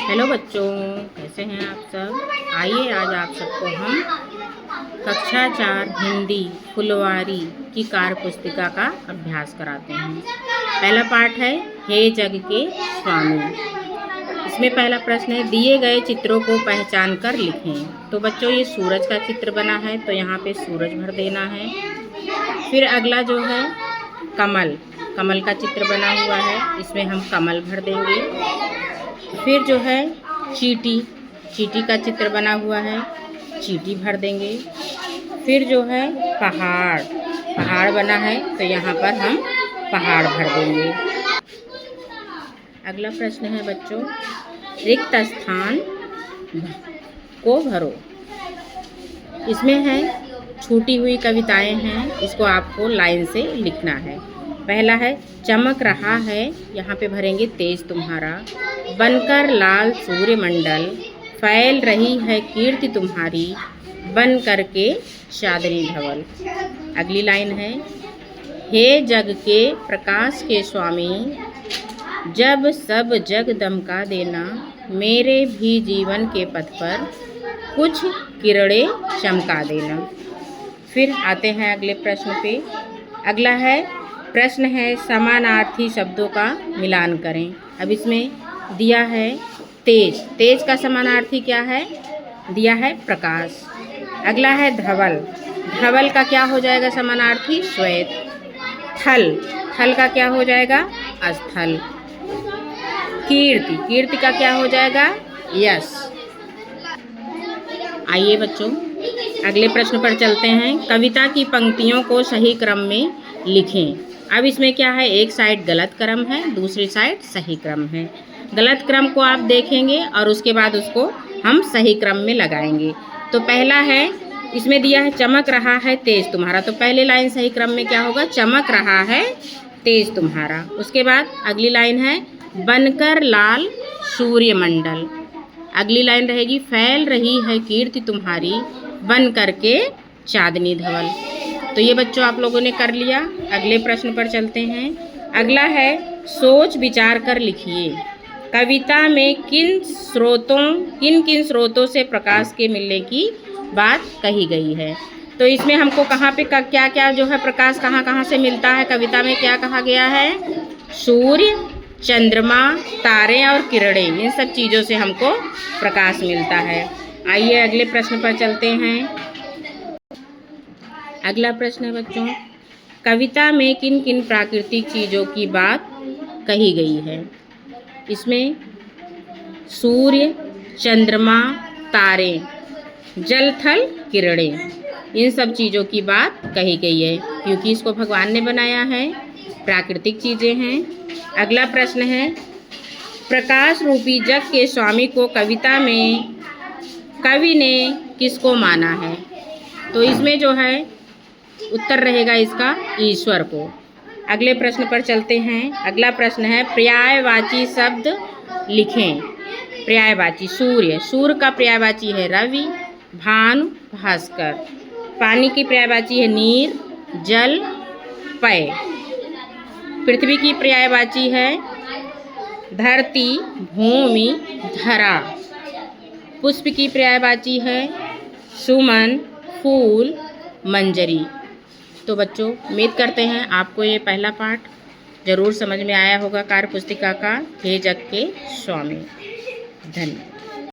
Hello बच्चों, कैसे हैं आप सब। आइए आज आप सबको हम कक्षा 4 हिंदी फुलवारी की कार्य पुस्तिका का अभ्यास कराते हैं। पहला पाठ है हे जग के स्वामी। इसमें पहला प्रश्न है दिए गए चित्रों को पहचान कर लिखें। तो बच्चों ये सूरज का चित्र बना है तो यहाँ पे सूरज भर देना है। फिर अगला जो है कमल का चित्र बना हुआ है, इसमें हम कमल भर देंगे। फिर जो है चींटी का चित्र बना हुआ है, चींटी भर देंगे। फिर जो है पहाड़ बना है तो यहाँ पर हम पहाड़ भर देंगे। अगला प्रश्न है बच्चों रिक्त स्थान को भरो। इसमें है छूटी हुई कविताएं हैं, इसको आपको लाइन से लिखना है। पहला है चमक रहा है, यहाँ पे भरेंगे तेज तुम्हारा। बनकर लाल सूर्यमंडल फैल रही है कीर्ति तुम्हारी, बन करके चांदनी धवल। अगली लाइन है हे जग के प्रकाश के स्वामी, जब सब जग दमका देना, मेरे भी जीवन के पथ पर कुछ किरणें चमका देना। फिर आते हैं अगले प्रश्न पे। अगला है प्रश्न है समानार्थी शब्दों का मिलान करें। अब इसमें दिया है तेज का समानार्थी क्या है, दिया है प्रकाश। अगला है धवल का क्या हो जाएगा समानार्थी श्वेत। थल का क्या हो जाएगा अस्थल। कीर्ति का क्या हो जाएगा यश। आइए बच्चों अगले प्रश्न पर चलते हैं। कविता की पंक्तियों को सही क्रम में लिखें। अब इसमें क्या है, एक साइड गलत क्रम है, दूसरी साइड सही क्रम है। गलत क्रम को आप देखेंगे और उसके बाद उसको हम सही क्रम में लगाएंगे। तो पहला है इसमें दिया है चमक रहा है तेज तुम्हारा, तो पहले लाइन सही क्रम में क्या होगा चमक रहा है तेज तुम्हारा। उसके बाद अगली लाइन है बनकर लाल सूर्यमंडल। अगली लाइन रहेगी फैल रही है कीर्ति तुम्हारी, बन करके चांदनी धवल। तो ये बच्चों आप लोगों ने कर लिया। अगले प्रश्न पर चलते हैं। अगला है सोच विचार कर लिखिए। कविता में किन किन स्रोतों से प्रकाश के मिलने की बात कही गई है। तो इसमें हमको कहाँ पे क्या क्या जो है प्रकाश कहाँ से मिलता है। कविता में क्या कहा गया है, सूर्य, चंद्रमा, तारे और किरणें, इन सब चीज़ों से हमको प्रकाश मिलता है। आइए अगले प्रश्न पर चलते हैं। अगला प्रश्न है बच्चों कविता में किन किन प्राकृतिक चीज़ों की बात कही गई है। इसमें सूर्य, चंद्रमा, तारे, जल, थल, किरणें, इन सब चीज़ों की बात कही गई है क्योंकि इसको भगवान ने बनाया है, प्राकृतिक चीज़ें हैं। अगला प्रश्न है प्रकाश रूपी जग के स्वामी को कविता में कवि ने किसको माना है। तो इसमें जो है उत्तर रहेगा इसका ईश्वर को। अगले प्रश्न पर चलते हैं। अगला प्रश्न है पर्यायवाची शब्द लिखें। पर्यायवाची सूर्य का पर्यायवाची है रवि, भानु, भास्कर। पानी की पर्यायवाची है नीर, जल, पय। पृथ्वी की पर्यायवाची है धरती, भूमि, धरा। पुष्प की पर्यायवाची है सुमन, फूल, मंजरी। तो बच्चों उम्मीद करते हैं आपको ये पहला पाठ ज़रूर समझ में आया होगा कार्य पुस्तिका का हे जग के स्वामी। धन्यवाद।